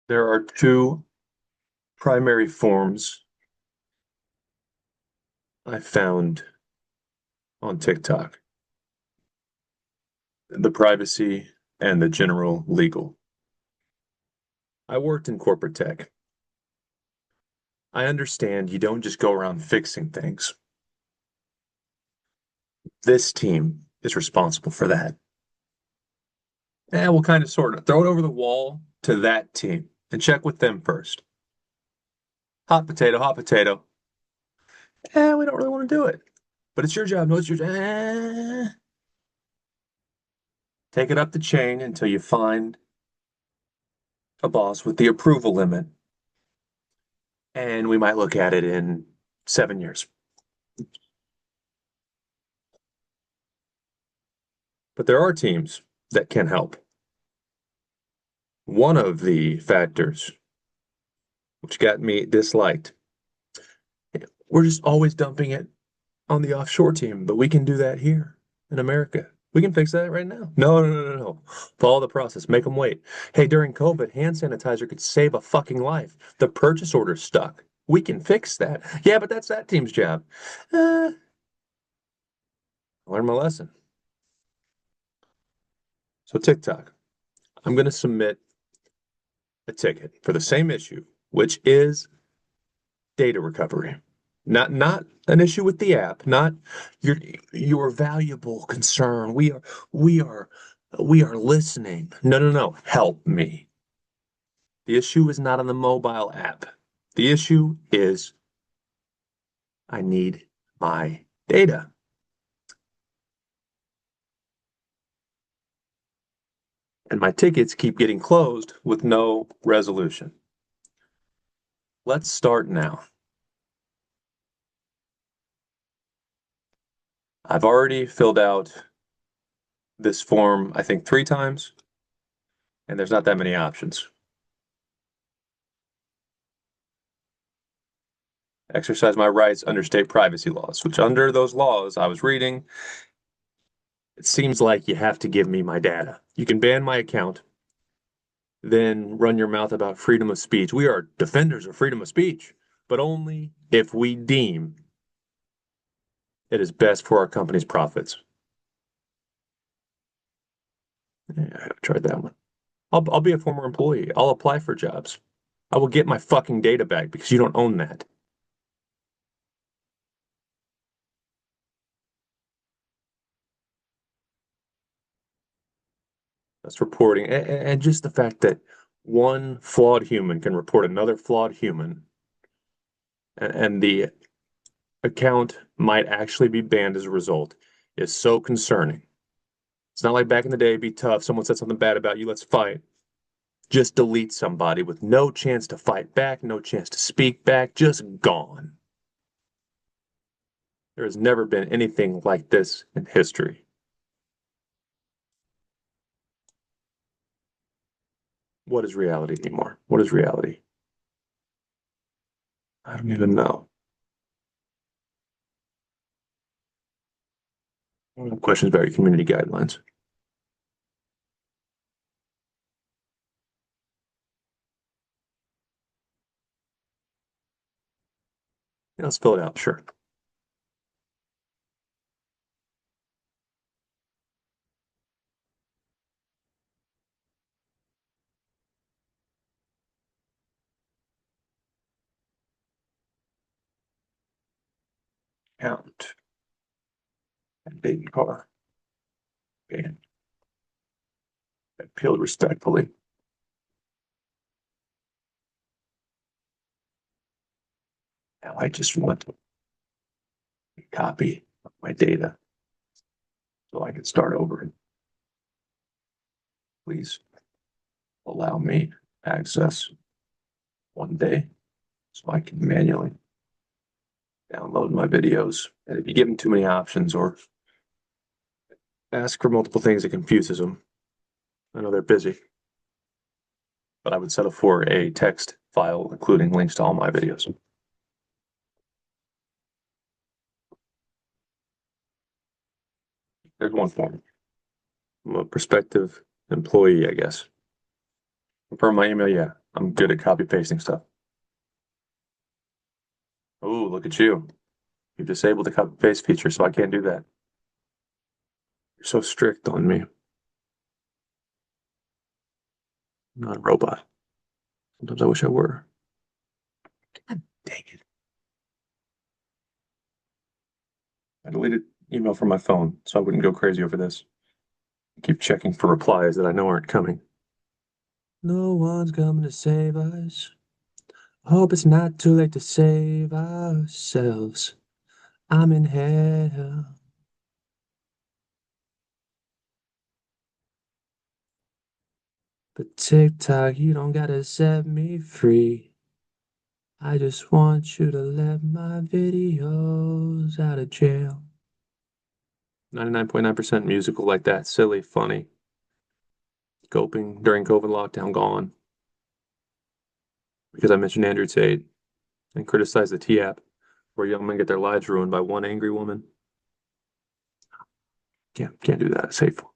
There are two primary forms I found on TikTok: the privacy and the general legal. I worked in corporate tech. I understand you don't just go around fixing things. This team is responsible for that. And we'll kind of sort of throw it over the wall to that team and check with them first. Hot potato, hot potato. We don't really want to do it. But it's your job. No, it's your job. Take it up the chain until you find a boss with the approval limit, and we might look at it in 7 years. But there are teams that can help. One of the factors which got me disliked, we're just always dumping it on the offshore team, but we can do that here in America. We can fix that right now. No, no, no, no, no. Follow the process. Make them wait. Hey, during COVID, hand sanitizer could save a fucking life. The purchase order's stuck. We can fix that. Yeah, but that's that team's job. Uh, I learned my lesson. So TikTok, I'm going to submit a ticket for the same issue, which is data recovery. Not an issue with the app, not your valuable concern. We are we are listening. No, no, no. Help me. The issue is not on the mobile app. The issue is I need my data. And my tickets keep getting closed with no resolution. Let's start now. I've already filled out this form, I think, 3 times, and there's not that many options. Exercise my rights under state privacy laws, which under those laws I was reading, it seems like you have to give me my data. You can ban my account, then run your mouth about freedom of speech. We are defenders of freedom of speech, but only if we deem it is best for our company's profits. Yeah, I tried that one. I'll be a former employee. I'll apply for jobs. I will get my fucking data back because you don't own that. That's reporting. And just the fact that one flawed human can report another flawed human, and the account might actually be banned as a result, is so concerning. It's not like back in the day, be tough. Someone said something bad about you, let's fight. Just delete somebody with no chance to fight back, no chance to speak back, just gone. There has never been anything like this in history. What is reality anymore? What is reality? I don't even know. Questions about your community guidelines. Yeah, let's fill it out, sure. Count and baby car. Okay. Appealed respectfully. Now I just want a copy of my data so I can start over. Please allow me access one day so I can manually download my videos. And if you give them too many options or ask for multiple things, it confuses them. I know they're busy, but I would settle for a text file including links to all my videos. There's one form. I'm a prospective employee, I guess. Confirm my email, yeah. I'm good at copy pasting stuff. Oh, look at you. You've disabled the copy paste feature, so I can't do that. You're so strict on me. I'm not a robot. Sometimes I wish I were. God dang it. I deleted email from my phone so I wouldn't go crazy over this. Keep checking for replies that I know aren't coming. No one's coming to save us. Hope it's not too late to save ourselves. I'm in hell. But TikTok, you don't gotta set me free. I just want you to let my videos out of jail. 99.9% musical like that. Silly, funny. Coping during COVID lockdown, gone. Because I mentioned Andrew Tate and criticized the T app where young men get their lives ruined by one angry woman. Can't do that. It's hateful.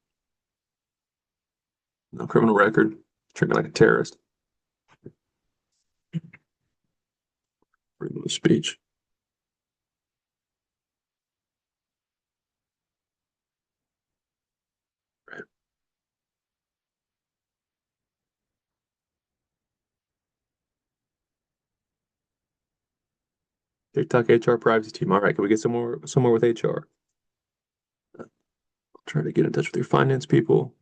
No criminal record. Treat me like a terrorist. Freedom of speech. Right. TikTok HR privacy team. All right, can we get somewhere with HR? I'll try to get in touch with your finance people,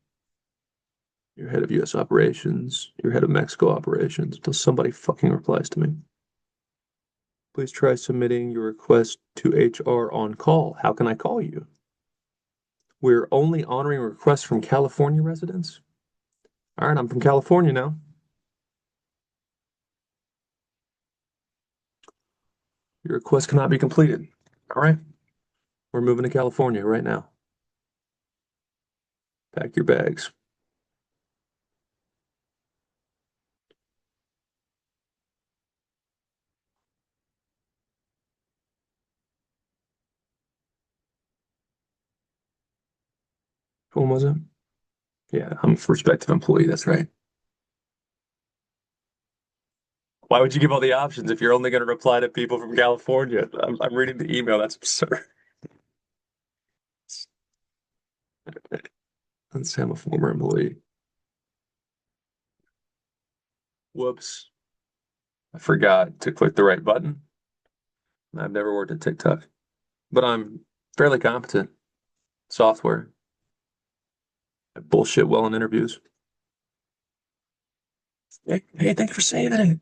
your head of US operations, your head of Mexico operations, until somebody fucking replies to me. Please try submitting your request to HR on call. How can I call you? We're only honoring requests from California residents. All right, I'm from California now. Your request cannot be completed. All right, we're moving to California right now. Pack your bags. Who was it? Yeah, I'm a prospective employee. That's right. Why would you give all the options if you're only going to reply to people from California? I'm reading the email. That's absurd. Let's say I'm a former employee. Whoops. I forgot to click the right button. I've never worked at TikTok, but I'm fairly competent. Software. I bullshit well in interviews. Hey, thanks for saving it.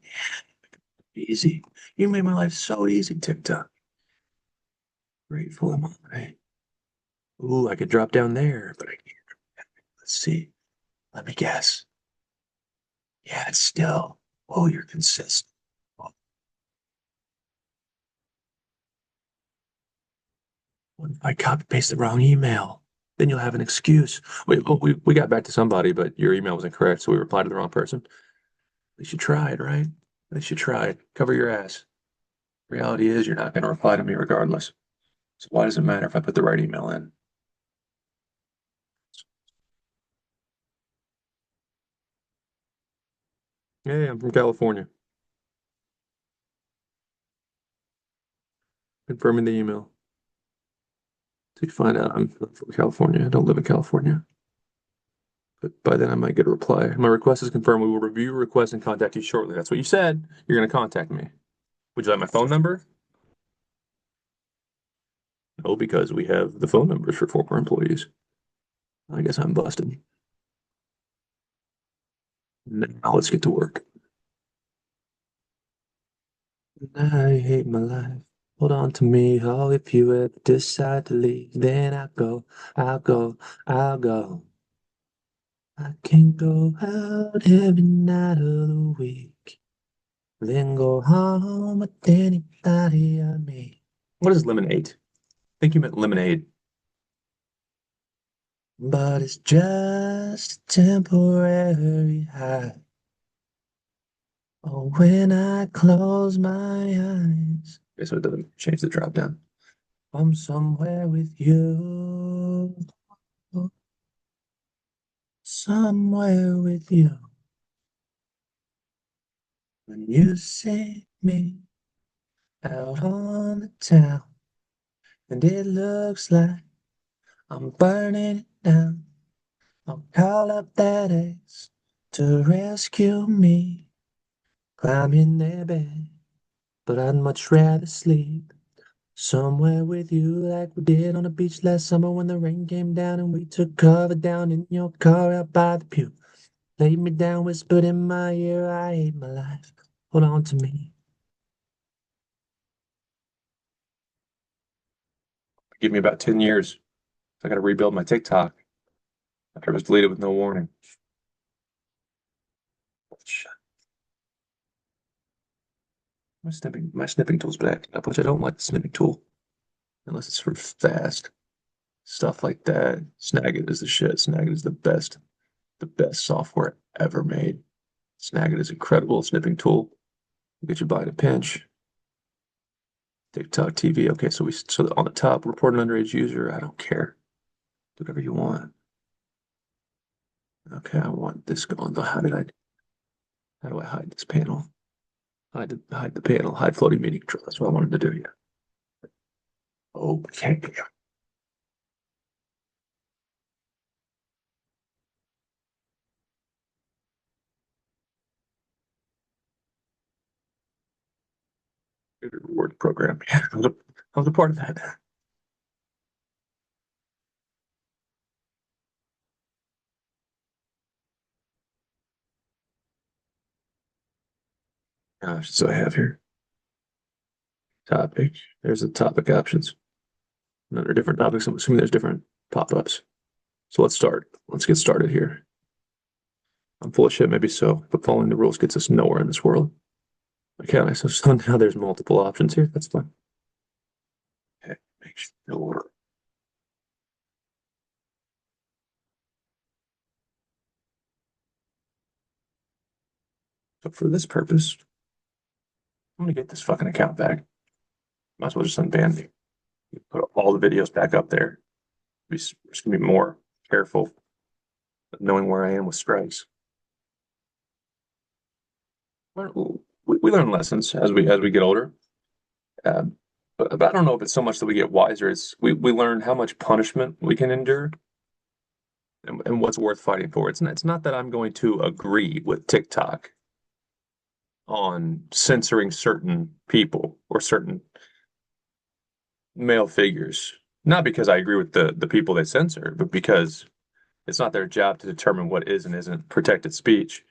Easy. You made my life so easy, TikTok. Grateful am I. Ooh, I could drop down there, but I can't. Let's see. Let me guess. Yeah, it's still. Oh, you're consistent. What if I copy paste the wrong email? Then you'll have an excuse. We got back to somebody, but your email was incorrect, so we replied to the wrong person. At least you tried, right? At least you tried. Cover your ass. Reality is you're not going to reply to me regardless. So why does it matter if I put the right email in? Hey, I'm from California. Confirming the email. So you find out I'm from California. I don't live in California. But by then I might get a reply. My request is confirmed. We will review your request and contact you shortly. That's what you said. You're going to contact me. Would you like my phone number? No, because we have the phone numbers for former employees. I guess I'm busted. Now let's get to work. I hate my life. Hold on to me. Oh, if you ever decide to leave, then I'll go, I'll go. I can go out every night of the week, then go home with anybody I meet. What is lemonade? I think you meant lemonade. But it's just a temporary high. Oh, when I close my eyes. Okay, so it doesn't change the drop down. I'm somewhere with you. Somewhere with you. When you see me out on the town, and it looks like I'm burning it down, I'll call up that ace to rescue me. Climb in their bed, but I'd much rather sleep somewhere with you like we did on the beach last summer when the rain came down and we took cover down in your car out by the pew. Laid me down, whispered in my ear, I hate my life. Hold on to me. Give me about 10 years. I got to rebuild my TikTok after it was deleted with no warning. Shit. My snipping tool's back up, which I don't like the snipping tool unless it's for fast stuff like that. Snagit is the shit. Snagit is the best software ever made. Snagit is incredible snipping tool. Get you by in a pinch. TikTok TV. Okay, so on the top, report an underage user. I don't care. Do whatever you want. Okay, I want this going. How do I hide this panel? Hide the panel. Hide floating meeting control. That's what I wanted to do. Yeah. Okay. Reward program. Yeah, I was a part of that. Gosh, so I have here topic. There's the topic options. And under different topics, I'm assuming there's different pop-ups. So let's start. Let's get started here. I'm full of shit, maybe so, but following the rules gets us nowhere in this world. Okay, so now there's multiple options here. That's fine. Okay, make sure. But for this purpose, I'm gonna get this fucking account back. Might as well just unban me. Put all the videos back up there. Just gonna be more careful knowing where I am with strikes. We learn lessons as we get older. Um, but I don't know if it's so much that we get wiser. It's we learn how much punishment we can endure and what's worth fighting for. It's not that I'm going to agree with TikTok on censoring certain people or certain male figures. Not because I agree with the people they censor, but because it's not their job to determine what is and isn't protected speech.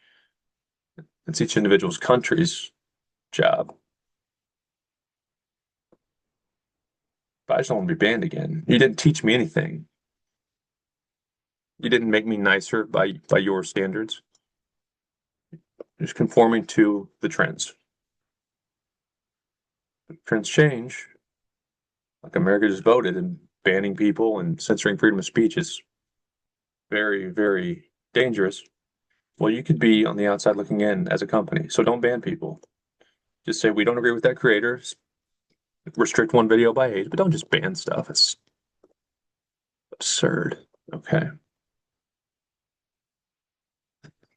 It's each individual's country's job. But I just don't want to be banned again. You didn't teach me anything. You didn't make me nicer by your standards. Just conforming to the trends. Trends change. Like America just voted and banning people and censoring freedom of speech is very, very dangerous. Well, you could be on the outside looking in as a company. So don't ban people. Just say we don't agree with that creator. Restrict one video by age, but don't just ban stuff. It's absurd. Okay.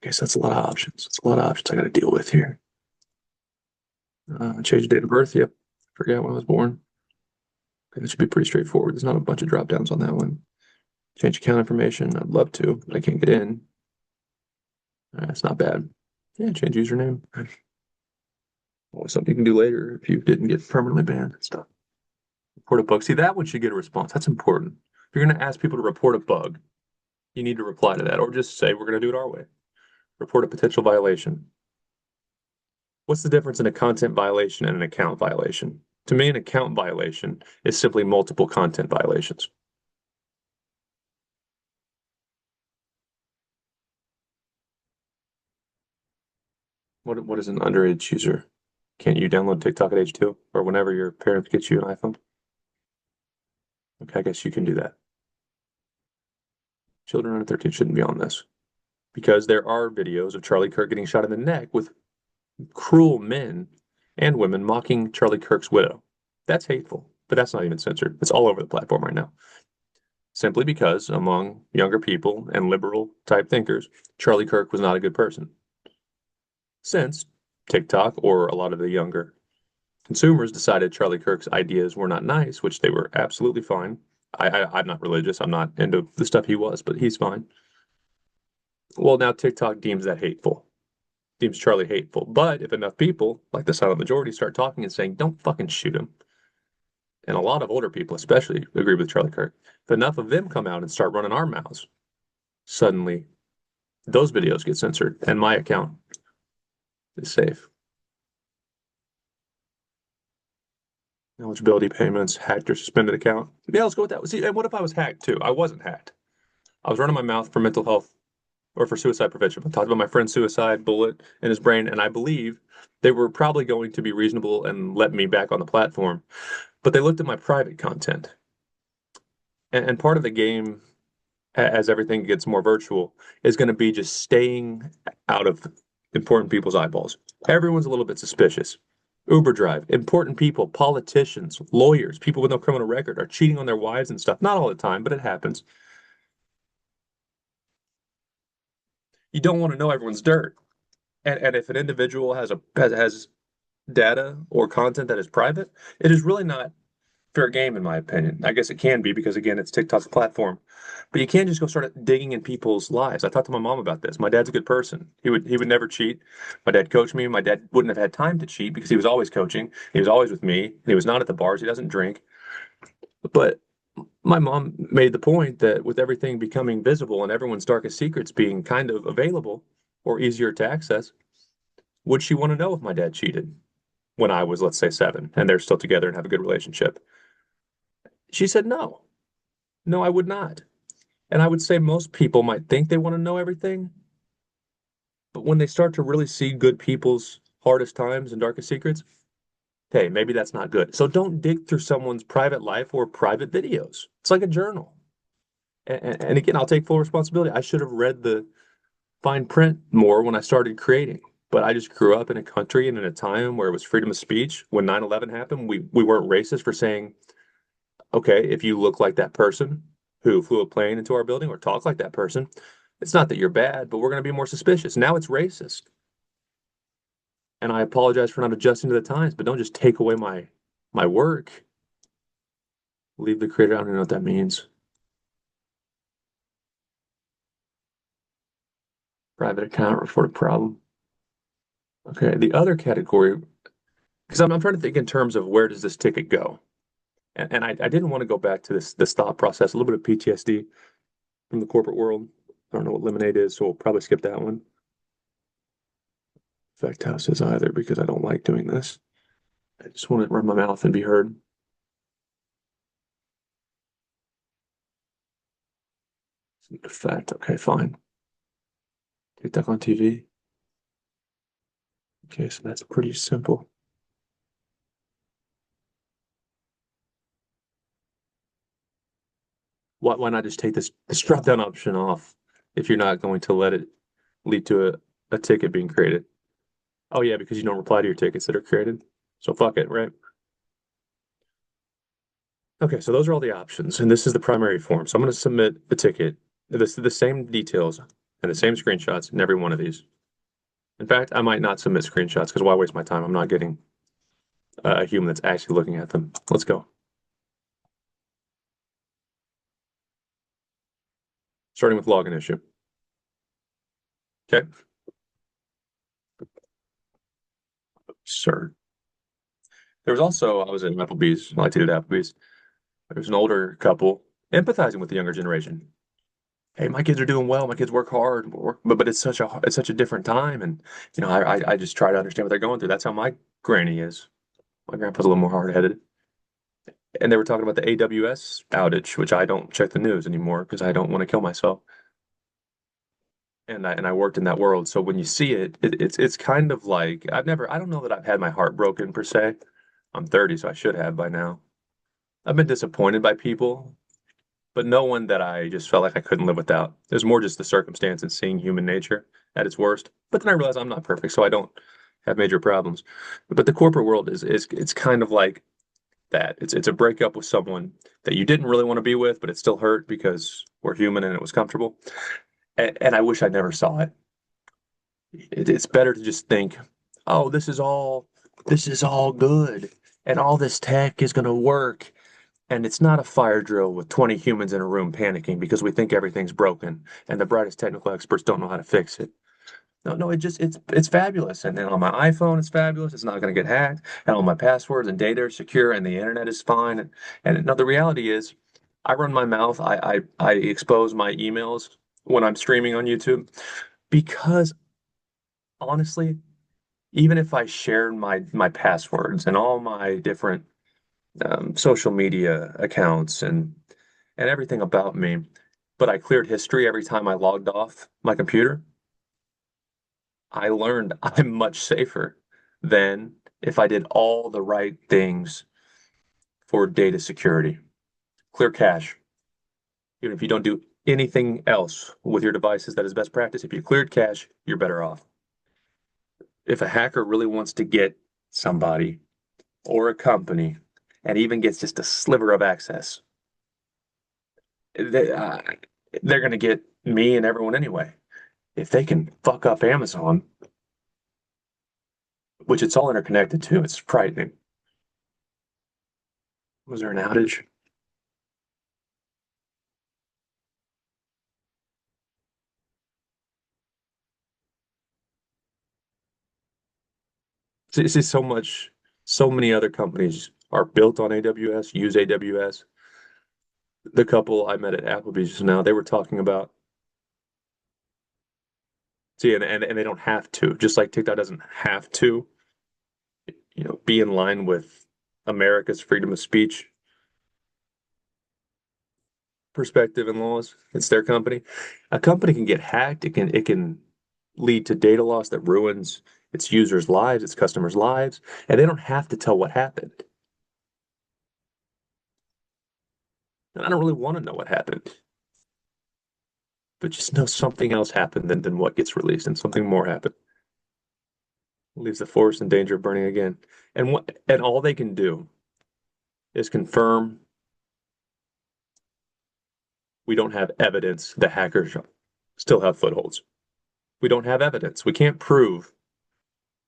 Okay, so that's a lot of options. That's a lot of options I got to deal with here. Change date of birth. Yep. Forget when I was born. Okay, that should be pretty straightforward. There's not a bunch of drop downs on that one. Change account information. I'd love to, but I can't get in. That's not bad. Yeah, change username. Always something you can do later if you didn't get permanently banned and stuff. Report a bug. See, that one should get a response. That's important. If you're going to ask people to report a bug, you need to reply to that or just say, we're going to do it our way. Report a potential violation. What's the difference in a content violation and an account violation? To me, an account violation is simply multiple content violations. What is an underage user? Can't you download TikTok at age 2 or whenever your parents get you an iPhone? Okay, I guess you can do that. Children under 13 shouldn't be on this because there are videos of Charlie Kirk getting shot in the neck with cruel men and women mocking Charlie Kirk's widow. That's hateful, but that's not even censored. It's all over the platform right now. Simply because among younger people and liberal type thinkers, Charlie Kirk was not a good person. Since TikTok or a lot of the younger consumers decided Charlie Kirk's ideas were not nice, which they were absolutely fine. I'm not religious. I'm not into the stuff he was, but he's fine. Well, now TikTok deems that hateful, deems Charlie hateful. But if enough people, like the silent majority, start talking and saying, don't fucking shoot him, and a lot of older people especially agree with Charlie Kirk, if enough of them come out and start running our mouths, suddenly those videos get censored and my account is safe. Eligibility payments, hacked or suspended account. Yeah, let's go with that. See, and what if I was hacked too? I wasn't hacked. I was running my mouth for mental health or for suicide prevention. I talked about my friend's suicide bullet in his brain, and I believe they were probably going to be reasonable and let me back on the platform. But they looked at my private content. And part of the game, as everything gets more virtual, is going to be just staying out of important people's eyeballs. Everyone's a little bit suspicious. Uber drive, important people, politicians, lawyers, people with no criminal record are cheating on their wives and stuff. Not all the time, but it happens. You don't want to know everyone's dirt. And if an individual has data or content that is private, it is really not fair game in my opinion. I guess it can be because again, it's TikTok's platform. But you can't just go start digging in people's lives. I talked to my mom about this. My dad's a good person. He would never cheat. My dad coached me. My dad wouldn't have had time to cheat because he was always coaching. He was always with me. He was not at the bars. He doesn't drink. But my mom made the point that with everything becoming visible and everyone's darkest secrets being kind of available or easier to access, would she want to know if my dad cheated when I was, let's say, 7 and they're still together and have a good relationship? She said no. No, I would not. And I would say most people might think they want to know everything, but when they start to really see good people's hardest times and darkest secrets, hey, maybe that's not good. So don't dig through someone's private life or private videos. It's like a journal. And again, I'll take full responsibility. I should have read the fine print more when I started creating. But I just grew up in a country and in a time where it was freedom of speech. When 9/11 happened, we weren't racist for saying, okay, if you look like that person who flew a plane into our building or talk like that person, it's not that you're bad, but we're going to be more suspicious. Now it's racist. And I apologize for not adjusting to the times, but don't just take away my work. Leave the creator. I don't even know what that means. Private account, report a problem. Okay, the other category, because I'm trying to think in terms of where does this ticket go? And I didn't want to go back to this thought process, a little bit of PTSD from the corporate world. I don't know what lemonade is, so we'll probably skip that one. Effect houses either because I don't like doing this. I just want to run my mouth and be heard. Effect, okay, fine. TikTok on TV. Okay, so that's pretty simple. Why not just take this drop down option off if you're not going to let it lead to a ticket being created? Oh yeah, because you don't reply to your tickets that are created. So fuck it, right? Okay, so those are all the options, and this is the primary form. So I'm going to submit the ticket. This is the same details and the same screenshots in every one of these. In fact, I might not submit screenshots because why waste my time? I'm not getting a human that's actually looking at them. Let's go. Starting with login issue. Okay. Sir. There was also, I was at Applebee's, I like to do at Applebee's. There was an older couple empathizing with the younger generation. Hey, my kids are doing well. My kids work hard, but it's such a different time, and I just try to understand what they're going through. That's how my granny is. My grandpa's a little more hard-headed, and they were talking about the AWS outage, which I don't check the news anymore because I don't want to kill myself. And I worked in that world, so when you see it's kind of like I don't know that I've had my heart broken per se. I'm 30, so I should have by now. I've been disappointed by people, but no one that I just felt like I couldn't live without. There's more just the circumstance and seeing human nature at its worst. But then I realized I'm not perfect, so I don't have major problems. But the corporate world is it's kind of like that. It's a breakup with someone that you didn't really want to be with, but it still hurt because we're human and it was comfortable. And I wish I never saw it. It's better to just think, oh, this is all good, and all this tech is going to work. And it's not a fire drill with 20 humans in a room panicking because we think everything's broken and the brightest technical experts don't know how to fix it. No, no, it's fabulous. And then on my iPhone, it's fabulous. It's not going to get hacked. And all my passwords and data are secure, and the internet is fine. And no, the reality is, I run my mouth. I expose my emails when I'm streaming on YouTube because honestly, even if I shared my passwords and all my different social media accounts and everything about me, but I cleared history every time I logged off my computer, I learned I'm much safer than if I did all the right things for data security. Clear cache. Even if you don't do anything else with your devices that is best practice, if you cleared cache, you're better off. If a hacker really wants to get somebody or a company and even gets just a sliver of access, they, uh, they're going to get me and everyone anyway. If they can fuck up Amazon, which it's all interconnected too, it's frightening. Was there an outage? This is so much, so many other companies are built on AWS, use AWS. The couple I met at Applebee's just now, they were talking about, see, and they don't have to, just like TikTok doesn't have to, be in line with America's freedom of speech perspective and laws. It's their company. A company can get hacked. It can lead to data loss that ruins its users' lives, its customers' lives, and they don't have to tell what happened. And I don't really want to know what happened, but just know something else happened than what gets released, and something more happened. Leaves the forest in danger of burning again. And all they can do is confirm we don't have evidence the hackers still have footholds. We don't have evidence. We can't prove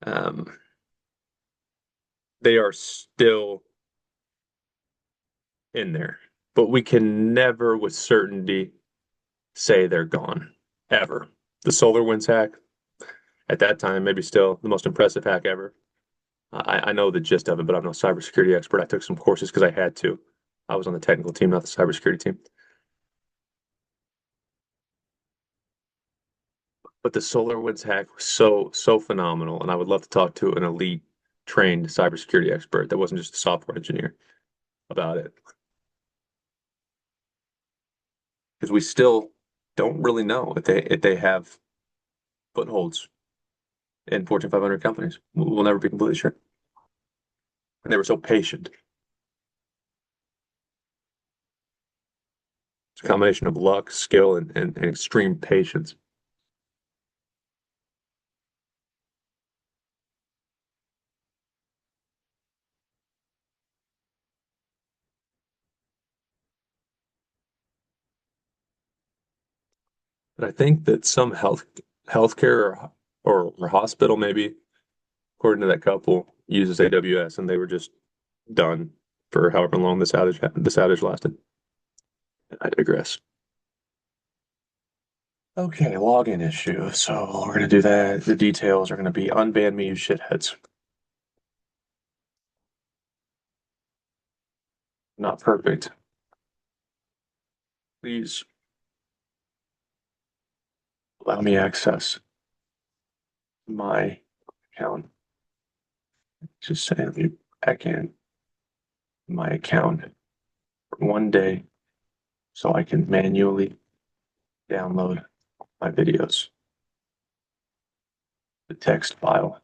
um, they are still in there, but we can never with certainty say they're gone ever. The SolarWinds hack at that time, maybe still the most impressive hack ever. I know the gist of it, but I'm no cybersecurity expert. I took some courses because I had to. I was on the technical team, not the cybersecurity team. But the SolarWinds hack was so phenomenal, and I would love to talk to an elite trained cybersecurity expert that wasn't just a software engineer about it, because we still don't really know if they have footholds in Fortune 500 companies. We'll never be completely sure. And they were so patient. It's a combination of luck, skill, and extreme patience. But I think that some healthcare or hospital maybe, according to that couple, uses AWS, and they were just done for however long this outage lasted. I digress. Okay, login issue. So we're gonna do that. The details are gonna be unban me, you shitheads. Not perfect. Please allow me access my account. Just say let me back in my account for 1 day so I can manually download my videos. The text file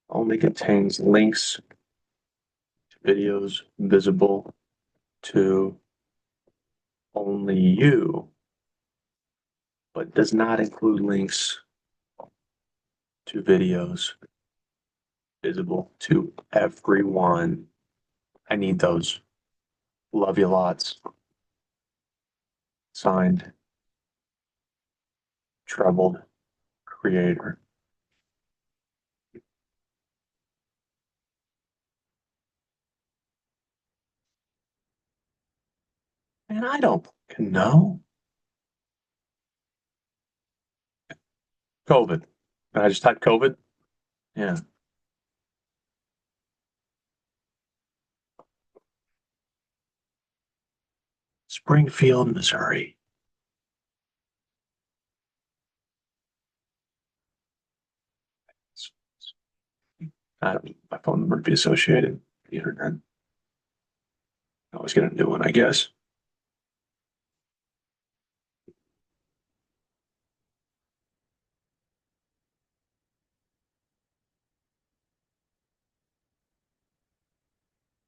only contains links to videos visible to only you, but does not include links to videos visible to everyone. I need those. Love you lots. Signed, Troubled Creator. Man, I don't know. COVID. I just typed COVID. Yeah. Springfield, Missouri. My phone number would be associated. The internet. I always get a new one, I guess.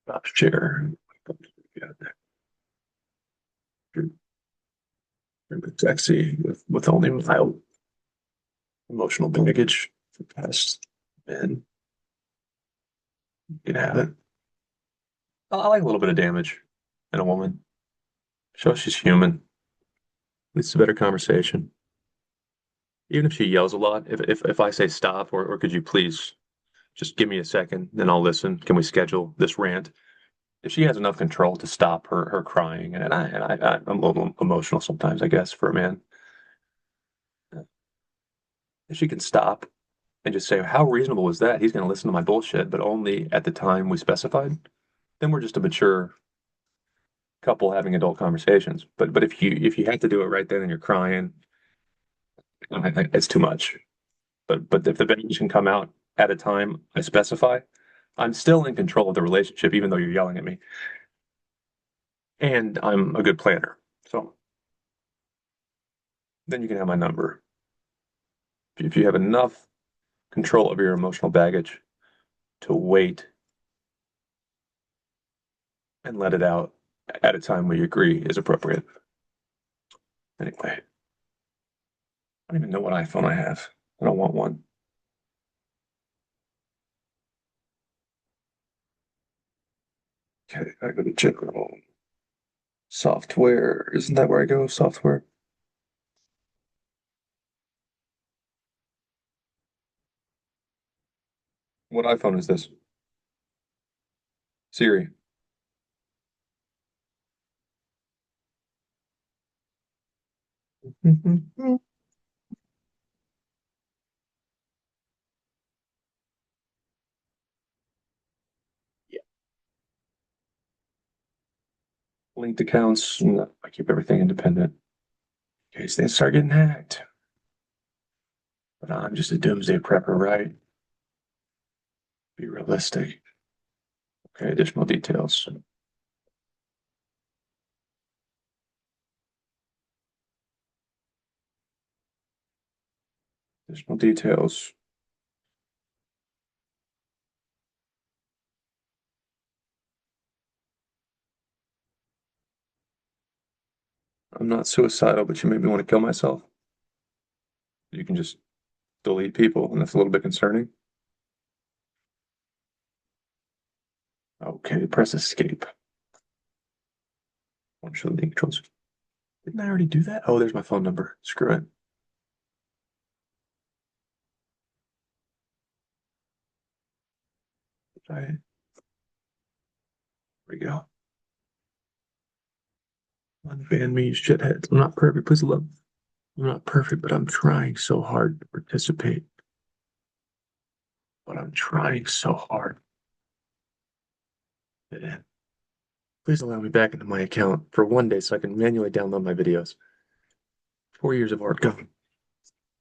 Stop share. Yeah, sexy with only mild emotional baggage for past men. You can have it. I like a little bit of damage in a woman. Shows she's human. Leads to better conversation. Even if she yells a lot, if I say stop or could you please just give me a second, then I'll listen. Can we schedule this rant? If she has enough control to stop her crying, I'm a little emotional sometimes, I guess, for a man. If she can stop and just say, how reasonable was that? He's going to listen to my bullshit, but only at the time we specified. Then we're just a mature couple having adult conversations. But if you have to do it right then and you're crying, it's too much. But if the baggage can come out at a time I specify, I'm still in control of the relationship, even though you're yelling at me. And I'm a good planner. So then you can have my number. If you have enough control of your emotional baggage to wait and let it out at a time we agree is appropriate. Anyway, I don't even know what iPhone I have. I don't want one. Okay, I go to general software. Isn't that where I go? Software. What iPhone is this? Siri. Yeah. Linked accounts. No, I keep everything independent in case they start getting hacked. But I'm just a doomsday prepper, right? Be realistic. Okay, additional details. Additional details. I'm not suicidal, but you made me want to kill myself. You can just delete people, and that's a little bit concerning. Okay, press escape. I want to show the controls. Didn't I already do that? Oh, there's my phone number. Screw it. There we go. Unban me, you shitheads. I'm not perfect. Please love. I'm not perfect, but I'm trying so hard to participate. But I'm trying so hard. Yeah. Please allow me back into my account for one day so I can manually download my videos. 4 years of art gone.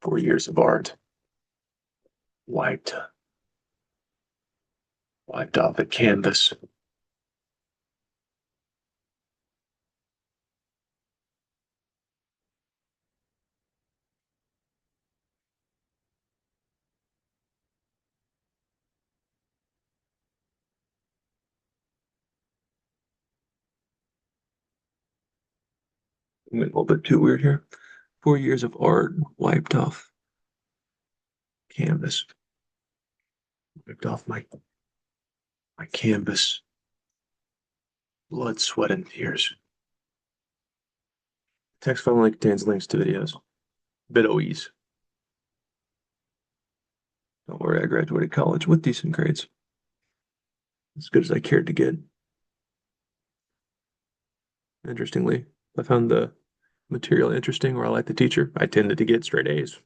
4 years of art wiped. Wiped off the canvas. Went a little bit too weird here. 4 years of art wiped off canvas. Wiped off my canvas. Blood, sweat, and tears. Text file only contains links to videos. BitOEs. Don't worry, I graduated college with decent grades. As good as I cared to get. Interestingly, I found the material interesting or I liked the teacher. I tended to get straight A's.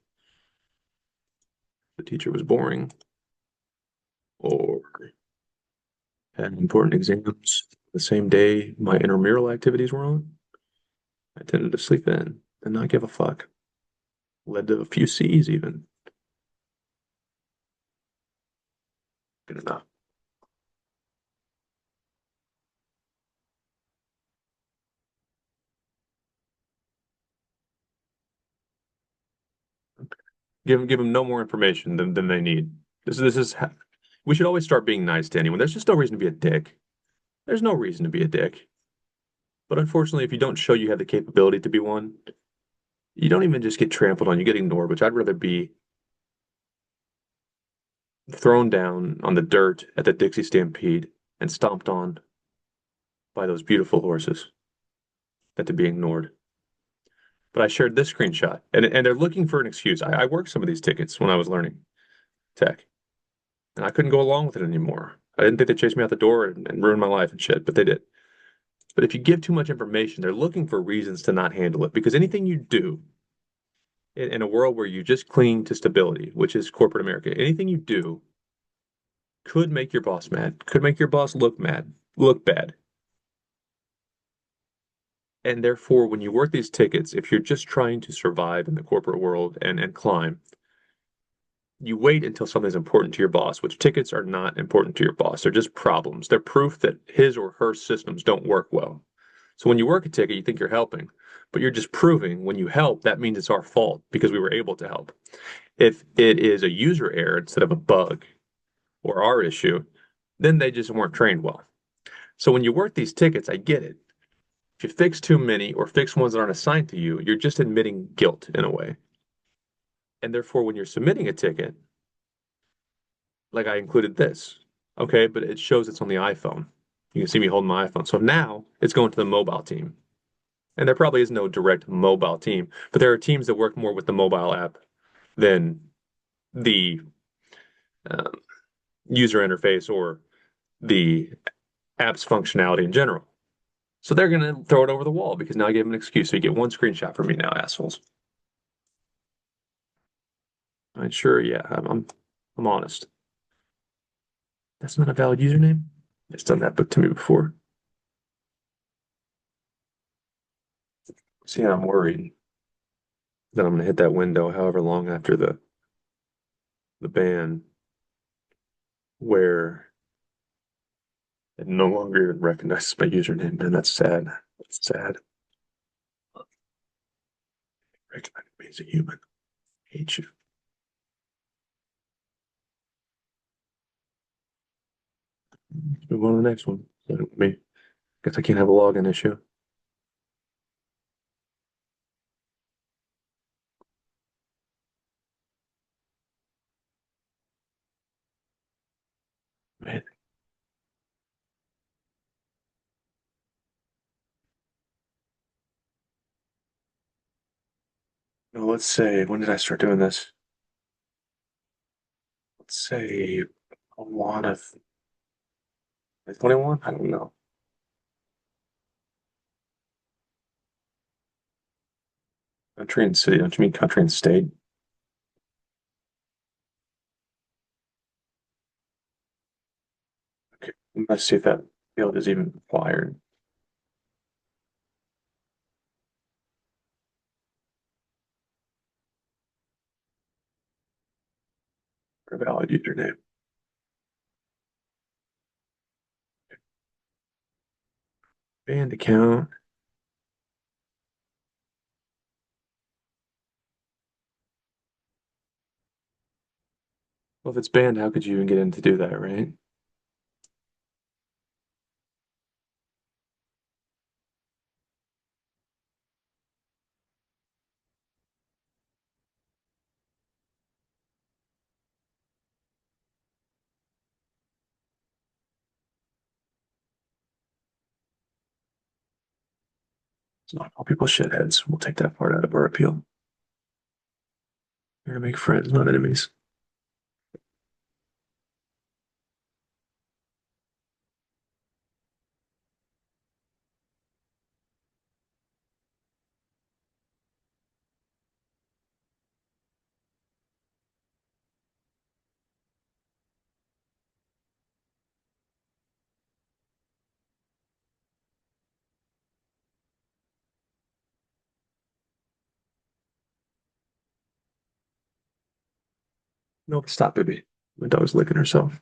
The teacher was boring or had important exams the same day my intramural activities were on. I tended to sleep in and not give a fuck. Led to a few C's even. Good enough. Give them no more information than they need. We should always start being nice to anyone. There's just no reason to be a dick. There's no reason to be a dick. But unfortunately, if you don't show you have the capability to be one, you don't even just get trampled on, you get ignored, which I'd rather be thrown down on the dirt at the Dixie Stampede and stomped on by those beautiful horses than to be ignored. But I shared this screenshot, and they're looking for an excuse. I worked some of these tickets when I was learning tech, and I couldn't go along with it anymore. I didn't think they chased me out the door and ruined my life and shit, but they did. But if you give too much information, they're looking for reasons to not handle it because anything you do in a world where you just cling to stability, which is corporate America, anything you do could make your boss mad, could make your boss look mad, look bad. And therefore, when you work these tickets, if you're just trying to survive in the corporate world and climb, you wait until something's important to your boss, which tickets are not important to your boss. They're just problems. They're proof that his or her systems don't work well. So when you work a ticket, you think you're helping, but you're just proving when you help, that means it's our fault because we were able to help. If it is a user error instead of a bug or our issue, then they just weren't trained well. So when you work these tickets, I get it. If you fix too many or fix ones that aren't assigned to you, you're just admitting guilt in a way. And therefore, when you're submitting a ticket, like I included this, okay, but it shows it's on the iPhone. You can see me holding my iPhone. So now it's going to the mobile team. And there probably is no direct mobile team, but there are teams that work more with the mobile app than the um, user interface or the app's functionality in general. So they're going to throw it over the wall because now I gave them an excuse. So you get one screenshot from me now, assholes. I'm sure, yeah, I'm honest. That's not a valid username. It's done that book to me before. See, I'm worried that I'm going to hit that window however long after the ban where it no longer even recognizes my username. Man, that's sad. That's sad. Recognize me as a human. I hate you. Let's move on to the next one. Me. Guess I can't have a login issue. Man. No, let's say, when did I start doing this? Let's say a lot of 21? I don't know. Country and city. Don't you mean country and state? Okay. Let's see if that field is even required. For a valid username. Band account. Well, if it's banned, how could you even get in to do that, right? It's not all people shitheads. We'll take that part out of our appeal. We're gonna make friends, not enemies. No, stop, baby. My dog's licking herself.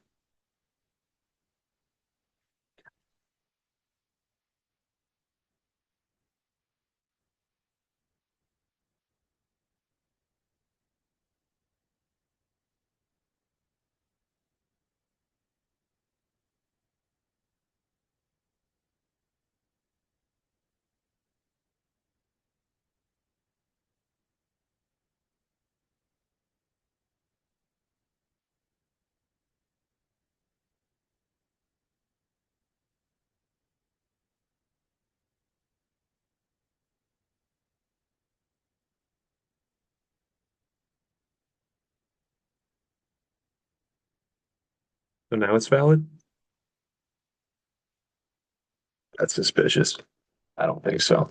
So now it's valid? That's suspicious. I don't think so.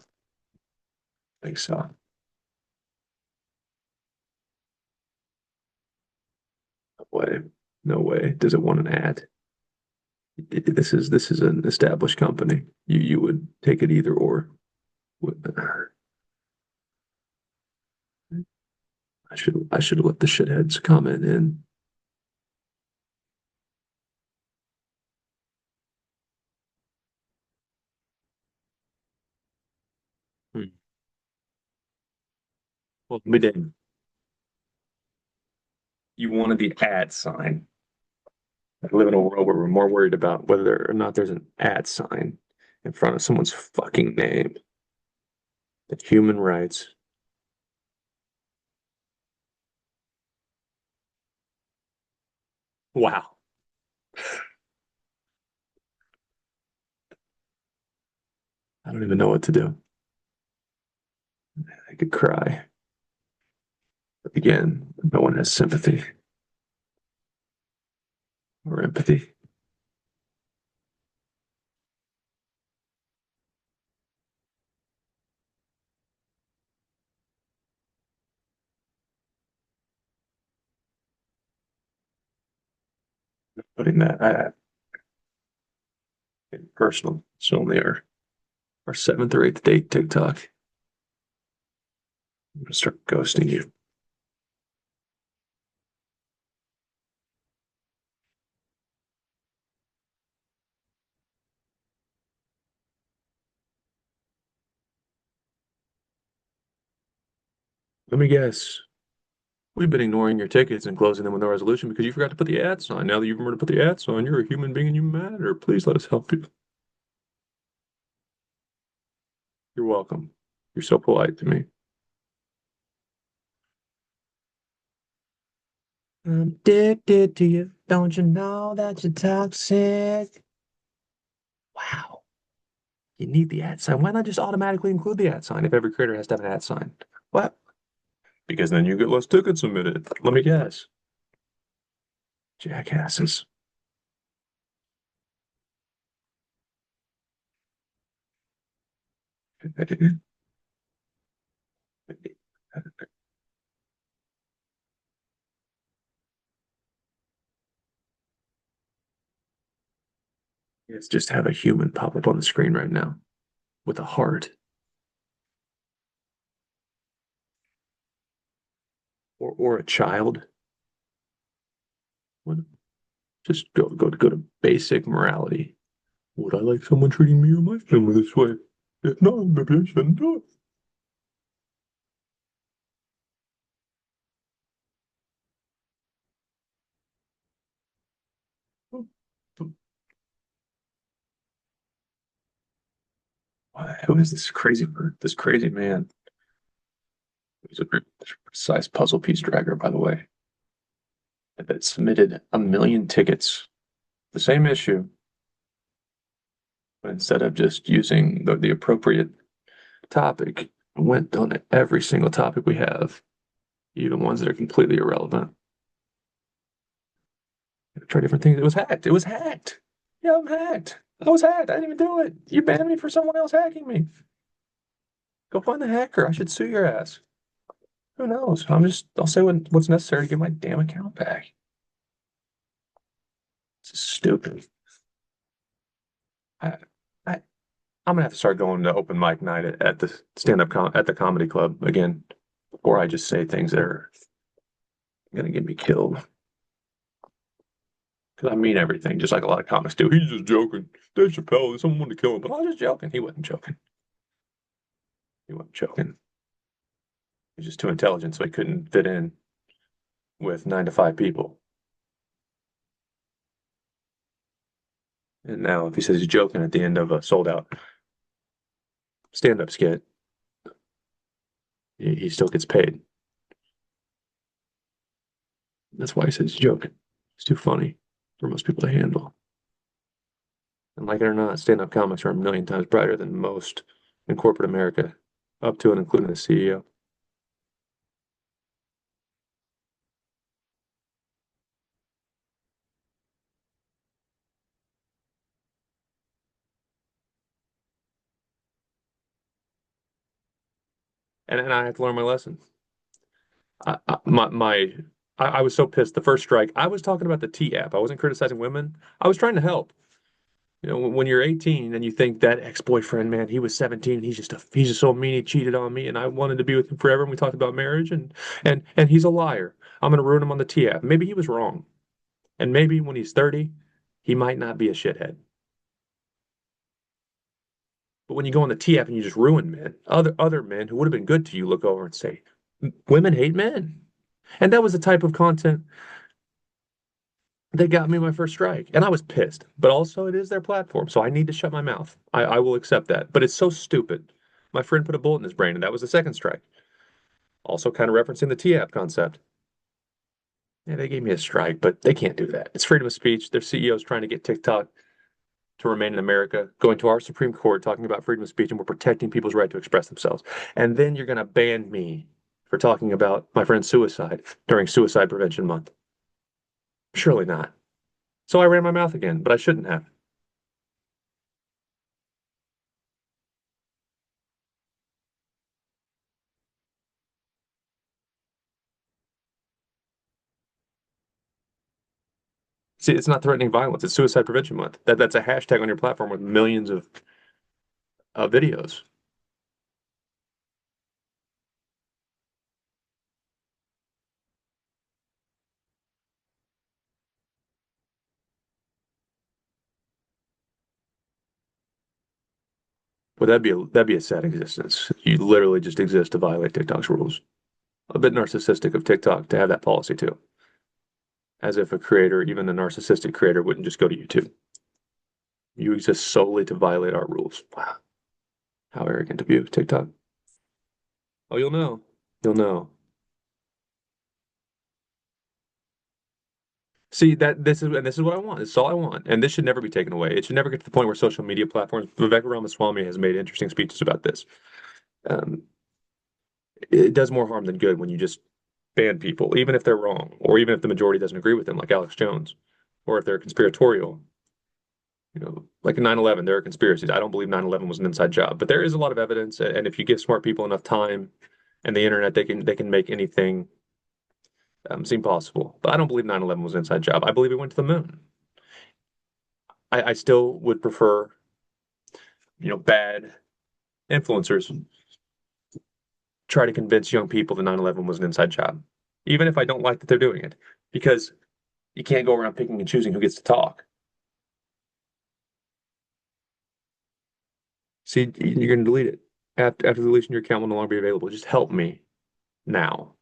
I think so. No way. No way. Does it want an ad? This is an established company. You would take it either or. I should let the shitheads comment in. Hmm. Well, we didn't. You wanted the ad sign. I live in a world where we're more worried about whether or not there's an ad sign in front of someone's fucking name than human rights. Wow. I don't even know what to do. I could cry. But again, no one has sympathy or empathy. Putting that in personal. It's only our seventh or eighth date TikTok. I'm gonna start ghosting you. Let me guess. We've been ignoring your tickets and closing them with no resolution because you forgot to put the ad sign. Now that you've remembered to put the ad sign, you're a human being and you matter. Please let us help you. You're welcome. You're so polite to me. I'm addicted to you. Don't you know that you're toxic? Wow. You need the ad sign. Why not just automatically include the ad sign if every creator has to have an ad sign? What? Because then you get less tickets submitted. Let me guess. Jackasses. It's just have a human pop up on the screen right now with a heart or a child. What? Just go to basic morality. Would I like someone treating me or my family this way? If not, maybe I shouldn't do it. Who is this crazy man? He's a precise puzzle piece dragger, by the way, that submitted 1 million tickets, the same issue, but instead of just using the appropriate topic, went on every single topic we have, even ones that are completely irrelevant. Try different things. It was hacked. It was hacked. Yeah, I'm hacked. I was hacked. I didn't even do it. You banned me for someone else hacking me. Go find the hacker. I should sue your ass. Who knows? I'll say what's necessary to get my damn account back. This is stupid. I, I, I'm gonna have to start going to open mic night at the at the comedy club again, before I just say things that are gonna get me killed. Because I mean everything, just like a lot of comics do. He's just joking. Dave Chappelle, someone wanted to kill him, but I was just joking. He wasn't joking. He wasn't joking. He's just too intelligent, so he couldn't fit in with 9 to 5 people. And now, if he says he's joking at the end of a sold out stand up skit, he still gets paid. That's why he says he's joking. It's too funny for most people to handle. And like it or not, stand up comics are a million times brighter than most in corporate America, up to and including the CEO. And I have to learn my lesson. I, my, my, I was so pissed. The first strike, I was talking about the T app. I wasn't criticizing women. I was trying to help. You know, when you're 18 and you think that ex-boyfriend, man, he was 17, he's just so mean, he cheated on me, and I wanted to be with him forever. And we talked about marriage, and he's a liar. I'm gonna ruin him on the T app. Maybe he was wrong, and maybe when he's 30, he might not be a shithead. But when you go on the T app and you just ruin men, other men who would have been good to you look over and say, women hate men. And that was the type of content that got me my first strike. And I was pissed. But also, it is their platform. So I need to shut my mouth. I will accept that. But it's so stupid. My friend put a bullet in his brain, and that was the second strike. Also, kind of referencing the T app concept. Yeah, they gave me a strike, but they can't do that. It's freedom of speech. Their CEO's trying to get TikTok to remain in America, going to our Supreme Court, talking about freedom of speech, and we're protecting people's right to express themselves. And then you're going to ban me for talking about my friend's suicide during Suicide Prevention Month. Surely not. So I ran my mouth again, but I shouldn't have. See, it's not threatening violence. It's Suicide Prevention Month. That's a hashtag on your platform with millions of videos. But that'd be a sad existence. You literally just exist to violate TikTok's rules. A bit narcissistic of TikTok to have that policy too. As if a creator, even a narcissistic creator, wouldn't just go to YouTube. You exist solely to violate our rules. Wow. How arrogant of you, TikTok. Oh, you'll know. You'll know. See that this is what I want. This is all I want, and this should never be taken away. It should never get to the point where social media platforms. Vivek Ramaswamy has made interesting speeches about this. Um, it does more harm than good when you just ban people, even if they're wrong, or even if the majority doesn't agree with them, like Alex Jones, or if they're conspiratorial. You know, like in 9/11, there are conspiracies. I don't believe 9/11 was an inside job, but there is a lot of evidence, and if you give smart people enough time and the internet, they can make anything seem possible. But I don't believe 9/11 was an inside job. I believe it went to the moon. I still would prefer, bad influencers try to convince young people that 9/11 was an inside job, even if I don't like that they're doing it, because you can't go around picking and choosing who gets to talk. See, you're going to delete it. After deletion, your account will no longer be available. Just help me now,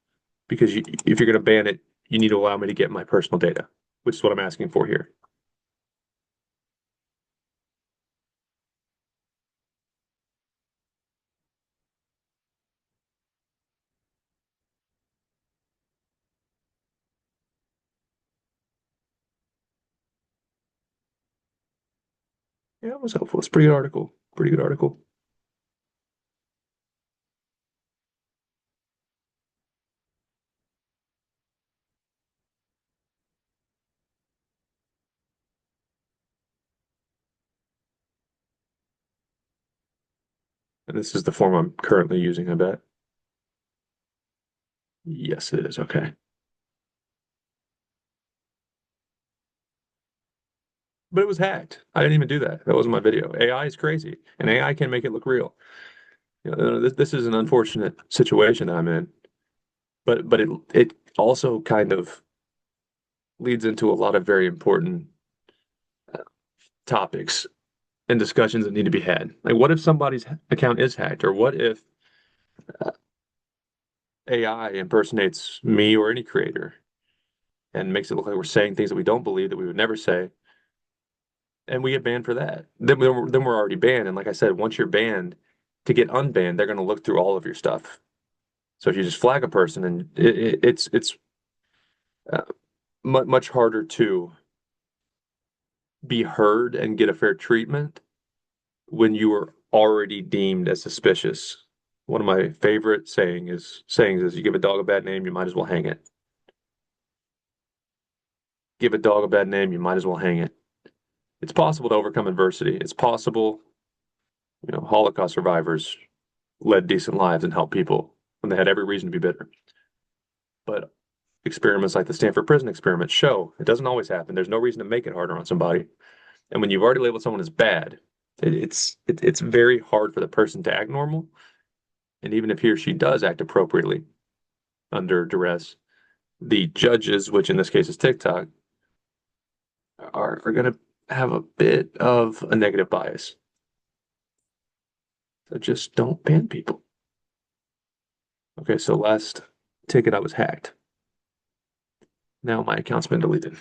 because if you're going to ban it, you need to allow me to get my personal data, which is what I'm asking for here. Yeah, it was helpful. It's a pretty good article. Pretty good article. And this is the form I'm currently using, I bet. Yes, it is. Okay. But it was hacked. I didn't even do that. That wasn't my video. AI is crazy, and AI can make it look real. This is an unfortunate situation that I'm in, but it also kind of leads into a lot of very important topics and discussions that need to be had. Like, what if somebody's account is hacked, or what if AI impersonates me or any creator and makes it look like we're saying things that we don't believe that we would never say, and we get banned for that? Then we're already banned. And like I said, once you're banned, to get unbanned, they're going to look through all of your stuff. So if you just flag a person, and it's uh, much harder to be heard and get a fair treatment when you are already deemed as suspicious. One of my favorite sayings is you give a dog a bad name, you might as well hang it. Give a dog a bad name, you might as well hang it. It's possible to overcome adversity. It's possible, Holocaust survivors led decent lives and helped people when they had every reason to be bitter. But experiments like the Stanford Prison Experiment show it doesn't always happen. There's no reason to make it harder on somebody. And when you've already labeled someone as bad, it's very hard for the person to act normal. And even if he or she does act appropriately under duress, the judges, which in this case is TikTok, are going to have a bit of a negative bias. So just don't ban people. Okay, so last ticket I was hacked. Now my account's been deleted.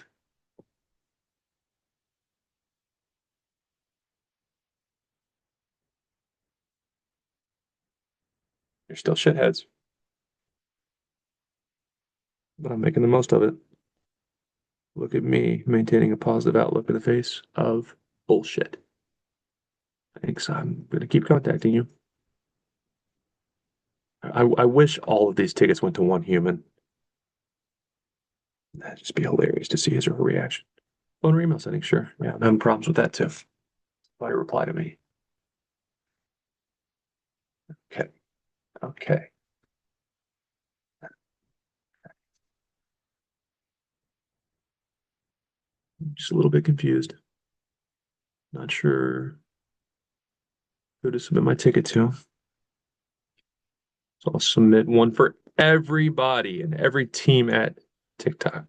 You're still shitheads, but I'm making the most of it. Look at me maintaining a positive outlook in the face of bullshit. Thanks. I'm going to keep contacting you. I wish all of these tickets went to one human. That'd just be hilarious to see his or her reaction. Phone or email settings, sure. Yeah, I'm having problems with that too. Why reply to me? Okay. Okay. Just a little bit confused. Not sure who to submit my ticket to. So I'll submit one for everybody and every team at TikTok.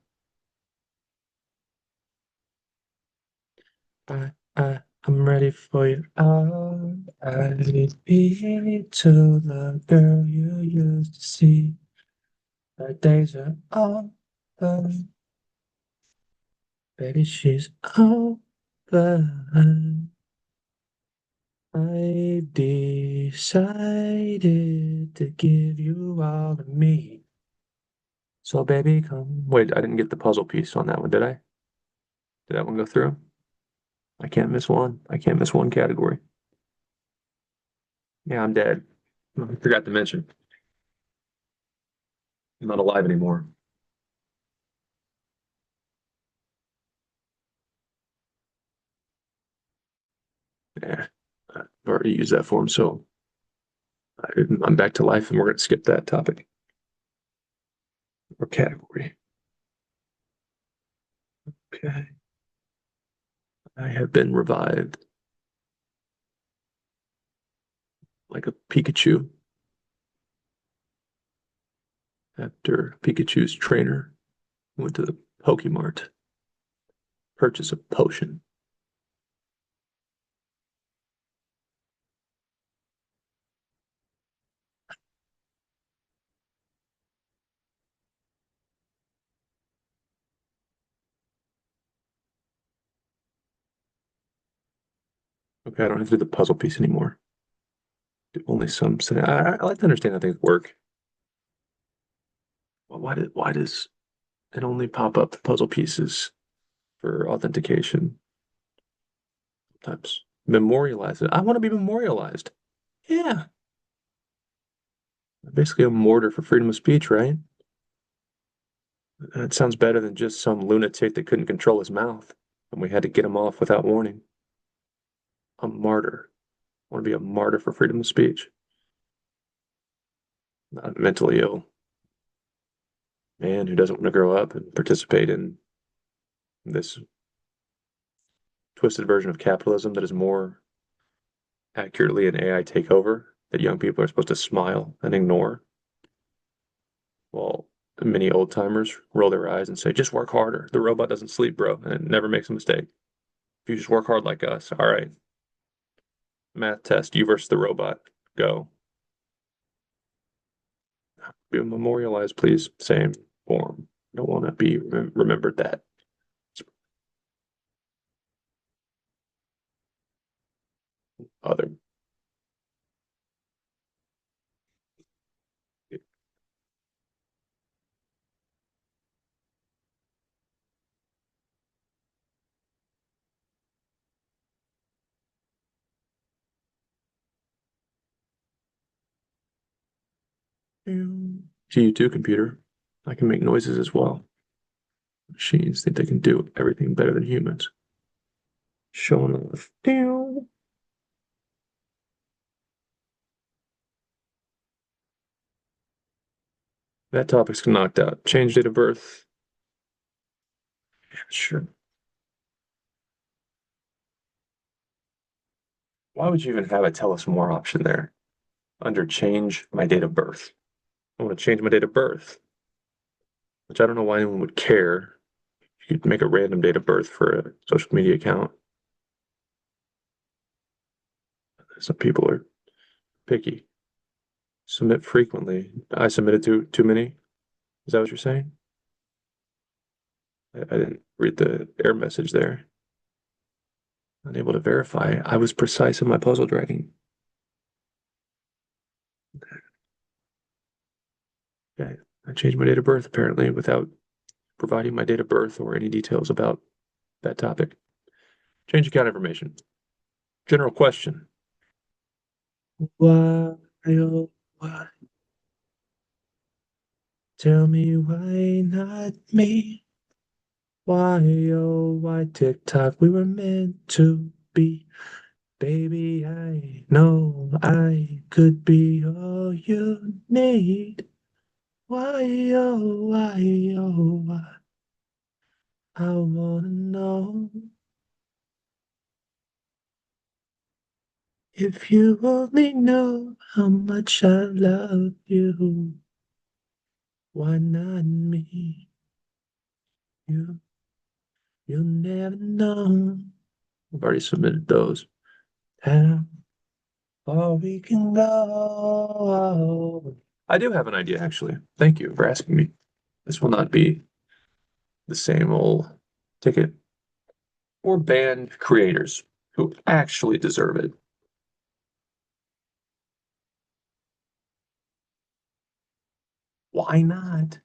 I, I'm ready for you. I'd be to the girl you used to see. Her days are over. Baby, she's over. I decided to give you all of me. So baby, come. Wait, I didn't get the puzzle piece on that one, did I? Did that one go through? I can't miss one. I can't miss one category. Yeah, I'm dead. I forgot to mention. I'm not alive anymore. Yeah, I've already used that form, so I'm back to life, and we're going to skip that topic or category. Okay. I have been revived like a Pikachu after Pikachu's trainer went to the Pokemart, purchase a potion. Okay, I don't have to do the puzzle piece anymore. Only some. I like to understand how things work. Well, why does it only pop up the puzzle pieces for authentication? Sometimes memorialize it. I want to be memorialized. Yeah, basically a martyr for freedom of speech, right? That sounds better than just some lunatic that couldn't control his mouth and we had to get him off without warning. A martyr. I want to be a martyr for freedom of speech. Not a mentally ill man who doesn't want to grow up and participate in this twisted version of capitalism that is more accurately an AI takeover that young people are supposed to smile and ignore. Well, many old timers roll their eyes and say, just work harder. The robot doesn't sleep, bro, and it never makes a mistake. If you just work hard like us, all right. Math test, you versus the robot. Go. Be memorialized, please. Same form. Don't want to be remembered that. Other. To you too, computer. I can make noises as well. Machines think they can do everything better than humans. Showing off. That topic's knocked out. Change date of birth. Yeah, sure. Why would you even have a tell us more option there? Under change my date of birth. I want to change my date of birth, which I don't know why anyone would care. You could make a random date of birth for a social media account. Some people are picky. Submit frequently. I submitted too many. Is that what you're saying? I didn't read the error message there. Unable to verify. I was precise in my puzzle dragging. Okay. I changed my date of birth apparently without providing my date of birth or any details about that topic. Change account information. General question. Why, oh, why? Tell me why not me? Why, oh, why TikTok? We were meant to be. Baby, I know I could be all you need. Why, oh, why? I wanna know if you only know how much I love you. Why not me? You, you'll never know. I've already submitted those. How far we can go. I do have an idea, actually. Thank you for asking me. This will not be the same old ticket or band creators who actually deserve it. Why not?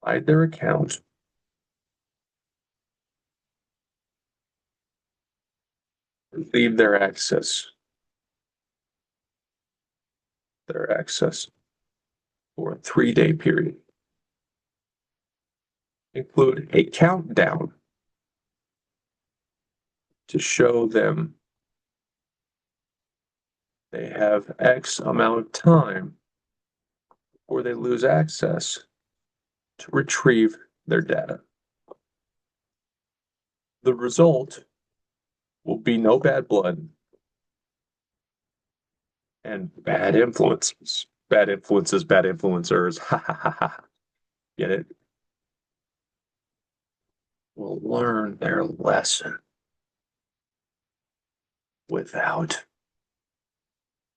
Hide their account. Leave their access for a 3-day period. Include a countdown to show them they have X amount of time or they lose access to retrieve their data. The result will be no bad blood and bad influences. Bad influences, bad influencers. Ha ha ha ha. Get it? Will learn their lesson without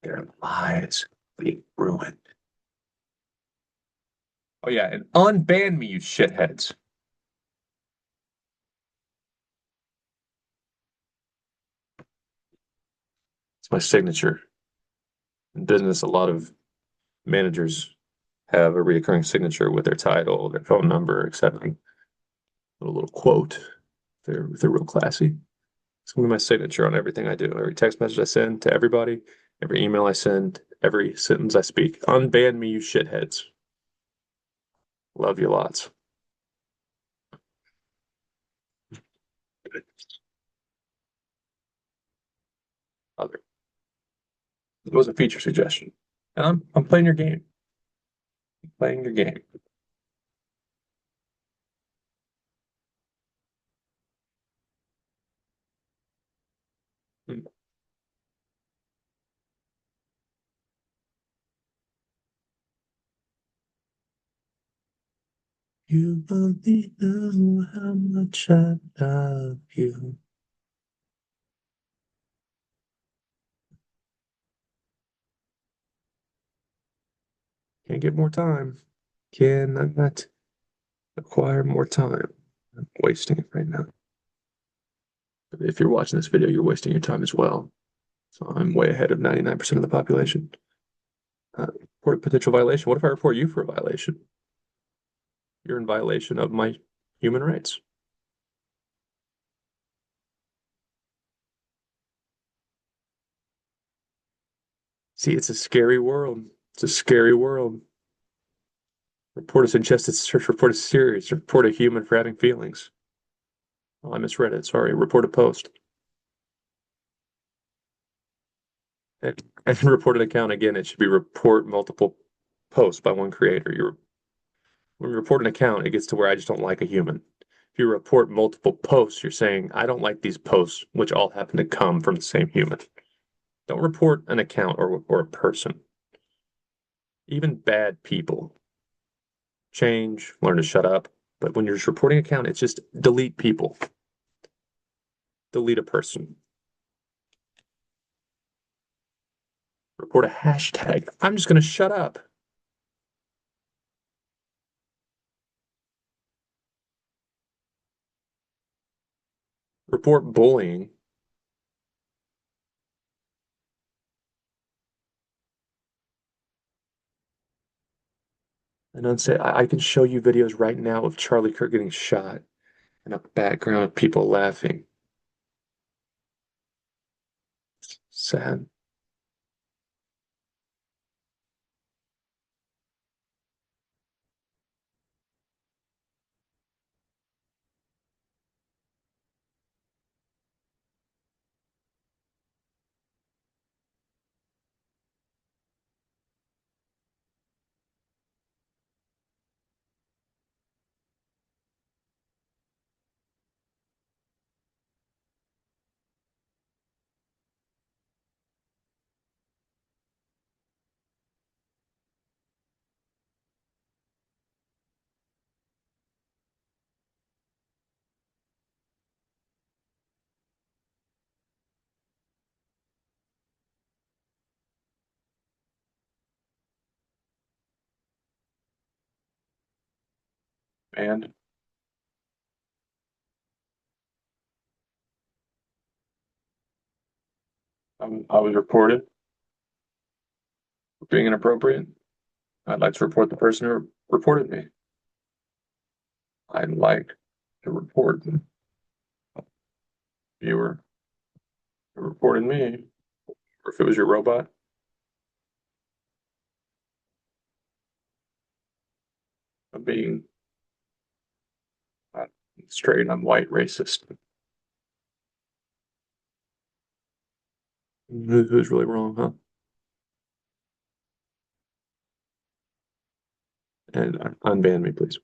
their lives being ruined. Oh, yeah, and unban me, you shitheads. It's my signature. In business, a lot of managers have a recurring signature with their title, their phone number, etc. A little quote. They're real classy. It's gonna be my signature on everything I do. Every text message I send to everybody, every email I send, every sentence I speak. Unban me, you shitheads. Love you lots. Other. It was a feature suggestion. And I'm playing your game. Playing your game. Hmm. You only know how much I love you. Can't get more time. Cannot acquire more time. I'm wasting it right now. If you're watching this video, you're wasting your time as well. So I'm way ahead of 99% of the population. Report a potential violation. What if I report you for a violation? You're in violation of my human rights. See, it's a scary world. It's a scary world. Report a suggested search, report a series, report a human for having feelings. Oh, I misread it. Sorry. Report a post. And report an account again, it should be report multiple posts by one creator. When you report an account, it gets to where I just don't like a human. If you report multiple posts, you're saying, I don't like these posts, which all happen to come from the same human. Don't report an account or a person. Even bad people change, learn to shut up. But when you're just reporting an account, it's just delete people, delete a person, report a hashtag. I'm just going to shut up. Report bullying. And then say, I can show you videos right now of Charlie Kirk getting shot and a background of people laughing. Sad. And I was reported for being inappropriate. I'd like to report the person who reported me. I'd like to report the viewer who reported me, or if it was your robot, of being uh, straight, I'm white, racist. Who's really wrong, huh? And unban me, please.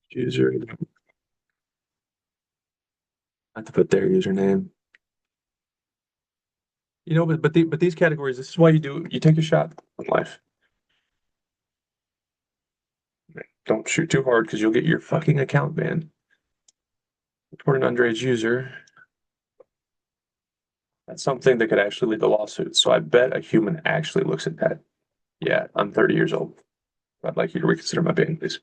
User, I have to put their username. But these categories, this is why you take a shot in life. Don't shoot too hard because you'll get your fucking account banned. Report an underage user. That's something that could actually lead to lawsuits. So I bet a human actually looks at that. Yeah, I'm 30 years old. I'd like you to reconsider my ban, please.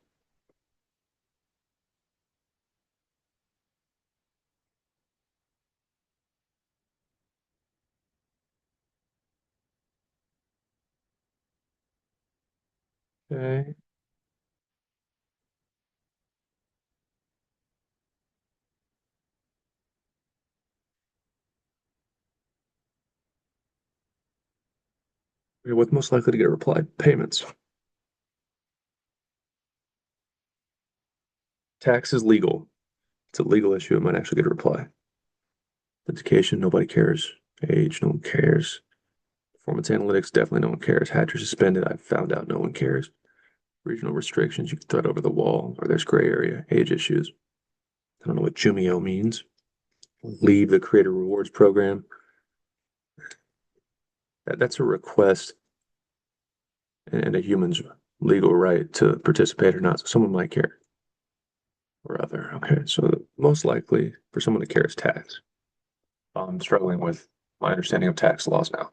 Okay. What's most likely to get a reply? Payments. Tax is legal. It's a legal issue. It might actually get a reply. Education, nobody cares. Age, no one cares. Performance analytics, definitely no one cares. Hatcher suspended, I found out no one cares. Regional restrictions, you can throw it over the wall, or there's gray area. Age issues. I don't know what Jumio means. leave the Creator Rewards program. That's a request and a human's legal right to participate or not. So someone might care or other. Okay, so most likely for someone to care is tax. I'm struggling with my understanding of tax laws now.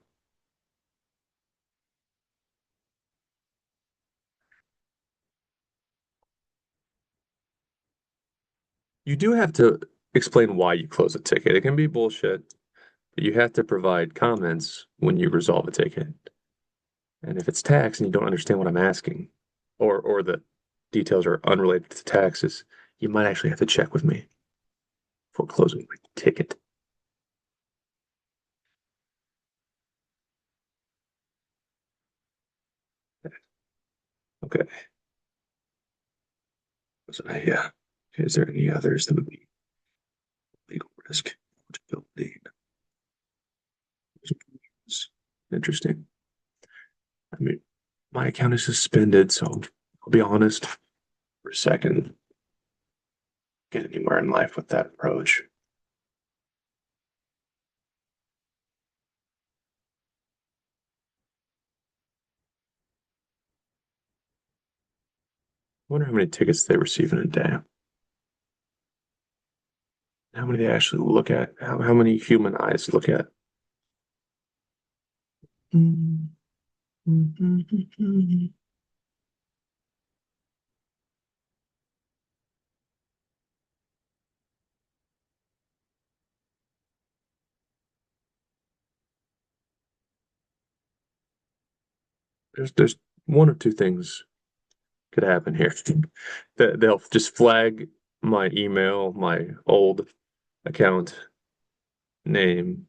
You do have to explain why you close a ticket. It can be bullshit, but you have to provide comments when you resolve a ticket. And if it's tax and you don't understand what I'm asking, or the details are unrelated to taxes, you might actually have to check with me for closing my ticket. Okay. So, yeah. Okay, is there any others that would be legal risk? Eligibility. Interesting. I mean, my account is suspended, so I'll be honest for a second. Get anywhere in life with that approach. I wonder how many tickets they receive in a day. How many they actually look at. How many human eyes look at. There's one or two things could happen here. That they'll just flag my email, my old account name,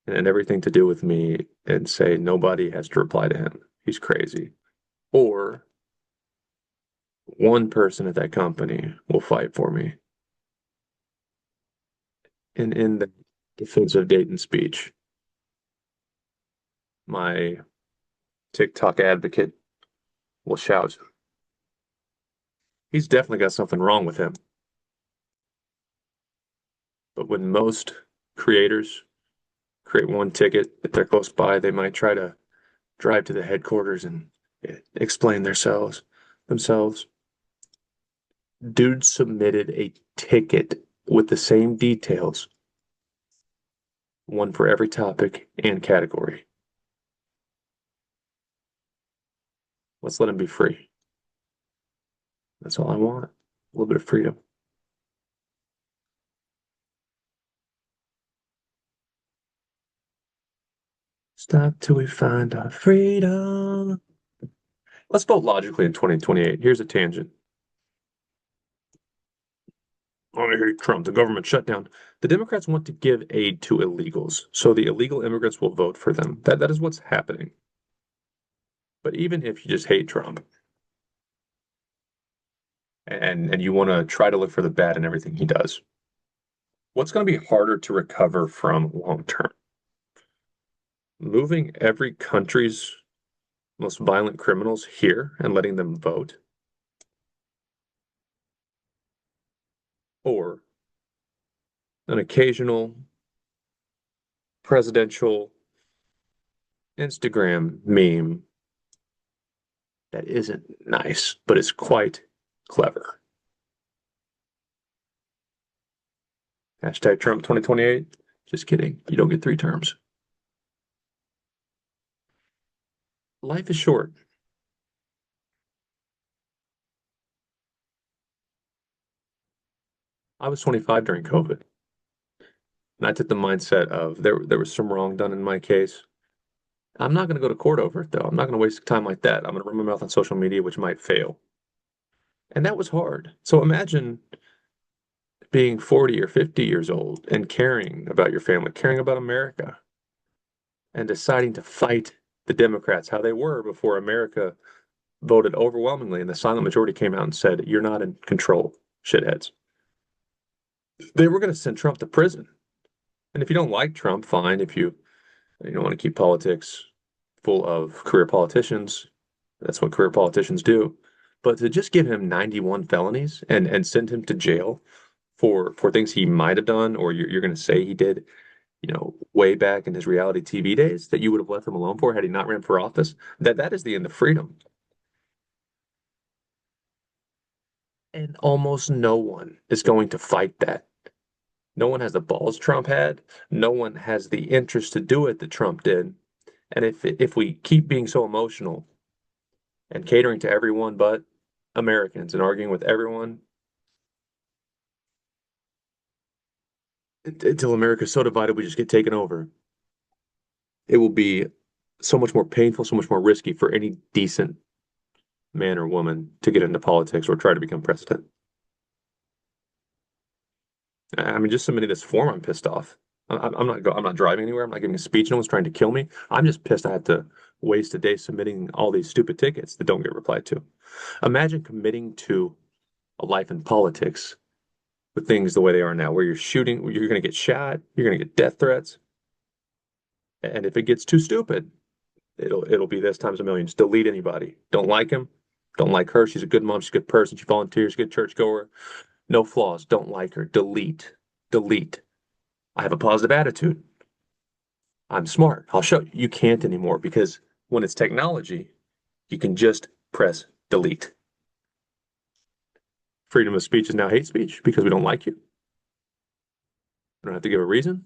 and everything to do with me and say nobody has to reply to him. He's crazy. Or one person at that company will fight for me. And in the defense of Dayton speech, my TikTok advocate will shout, he's definitely got something wrong with him. But when most creators create one ticket, if they're close by, they might try to drive to the headquarters and explain themselves. Dude submitted a ticket with the same details, one for every topic and category. Let's let him be free. That's all I want. A little bit of freedom. Stop till we find our freedom. Let's vote logically in 2028. Here's a tangent. I hate Trump, the government shutdown. The Democrats want to give aid to illegals, so the illegal immigrants will vote for them. That is what's happening. But even if you just hate Trump and you want to try to look for the bad in everything he does, what's going to be harder to recover from long term? Moving every country's most violent criminals here and letting them vote, or an occasional presidential Instagram meme that isn't nice, but is quite clever. Hashtag Trump 2028. Just kidding. You don't get three terms. Life is short. I was 25 during COVID, and I took the mindset of there was some wrong done in my case. I'm not going to go to court over it, though. I'm not going to waste time like that. I'm going to run my mouth on social media, which might fail. And that was hard. So imagine being 40 or 50 years old and caring about your family, caring about America, and deciding to fight the Democrats how they were before America voted overwhelmingly and the silent majority came out and said, "You're not in control, shitheads." They were going to send Trump to prison. And if you don't like Trump, fine. If you don't want to keep politics full of career politicians, that's what career politicians do. But to just give him 91 felonies and send him to jail for things he might have done, or you're going to say he did, way back in his reality TV days, that you would have left him alone for had he not ran for office. That is the end of freedom. And almost no one is going to fight that. No one has the balls Trump had. No one has the interest to do it that Trump did. And if we keep being so emotional and catering to everyone but Americans and arguing with everyone until America's so divided we just get taken over, it will be so much more painful, so much more risky for any decent man or woman to get into politics or try to become president. I mean, just submitting this form, I'm pissed off. I'm not driving anywhere. I'm not giving a speech. No one's trying to kill me. I'm just pissed I have to waste a day submitting all these stupid tickets that don't get replied to. Imagine committing to a life in politics with things the way they are now, where you're going to get shot, you're going to get death threats, and if it gets too stupid, it'll be this times a million. Just delete anybody. Don't like him. Don't like her. She's a good mom. She's a good person. She volunteers. Good churchgoer. No flaws. Don't like her. Delete. Delete. I have a positive attitude. I'm smart. I'll show you. You can't anymore because when it's technology, you can just press delete. Freedom of speech is now hate speech because we don't like you. We don't have to give a reason.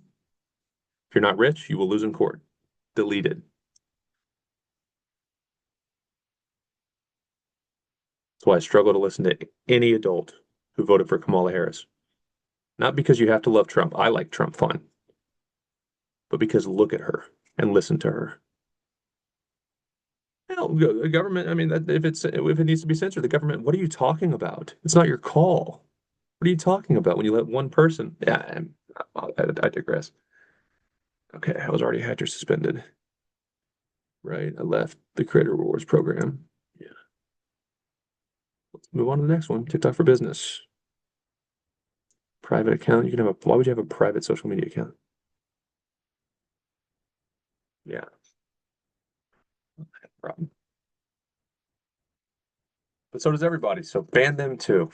If you're not rich, you will lose in court. Deleted. That's why I struggle to listen to any adult who voted for Kamala Harris. Not because you have to love Trump. I like Trump fine. But because look at her and listen to her. Hell, the government, I mean, if it needs to be censored, the government, what are you talking about? It's not your call. What are you talking about when you let one person? Yeah, I digress. Okay, I was already Hatcher suspended. Right, I left the Creator Rewards program. Yeah. Let's move on to the next one. TikTok for Business. Private account. You can have a. Why would you have a private social media account? Yeah, problem. But so does everybody. So ban them too.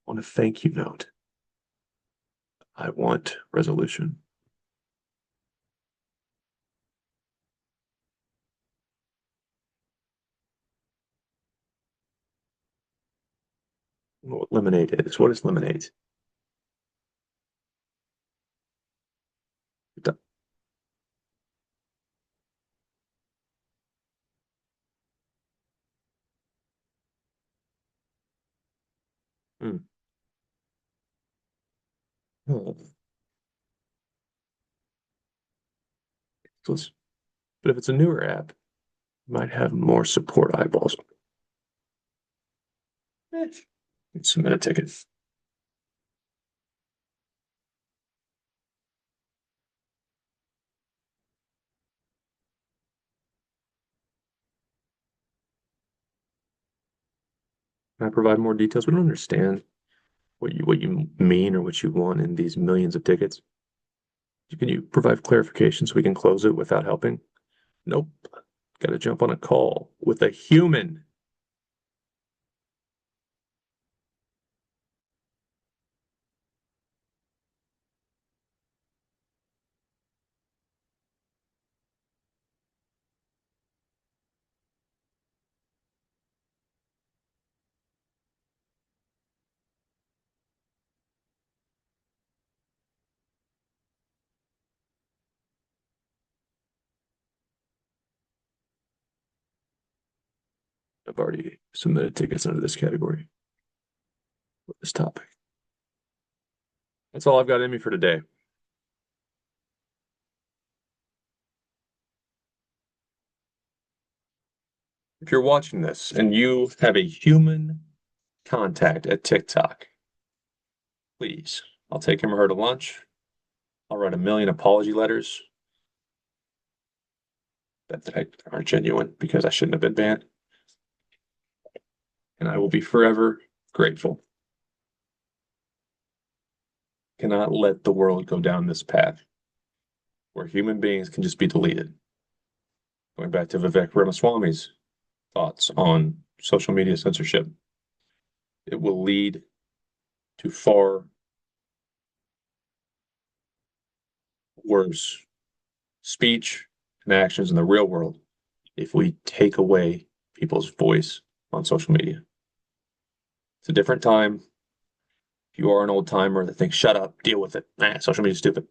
On a thank you note, I want resolution. What lemonade is? What is lemonade? Hmm. Hmm. But if it's a newer app, it might have more support eyeballs. Submit a ticket. Can I provide more details? We don't understand what you mean or what you want in these millions of tickets. Can you provide clarification so we can close it without helping? Nope. Got to jump on a call with a human. I've already submitted tickets under this category with this topic. That's all I've got in me for today. If you're watching this and you have a human contact at TikTok, please, I'll take him or her to lunch. I'll write a million apology letters that aren't genuine because I shouldn't have been banned. And I will be forever grateful. cannot let the world go down this path where human beings can just be deleted. Going back to Vivek Ramaswamy's thoughts on social media censorship, it will lead to far worse speech and actions in the real world if we take away people's voice on social media. It's a different time. If you are an old timer that thinks, shut up, deal with it, social media is stupid,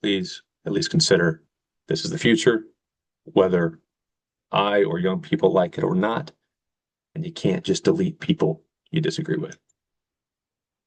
please at least consider this is the future, whether I or young people like it or not, and you can't just delete people you disagree with.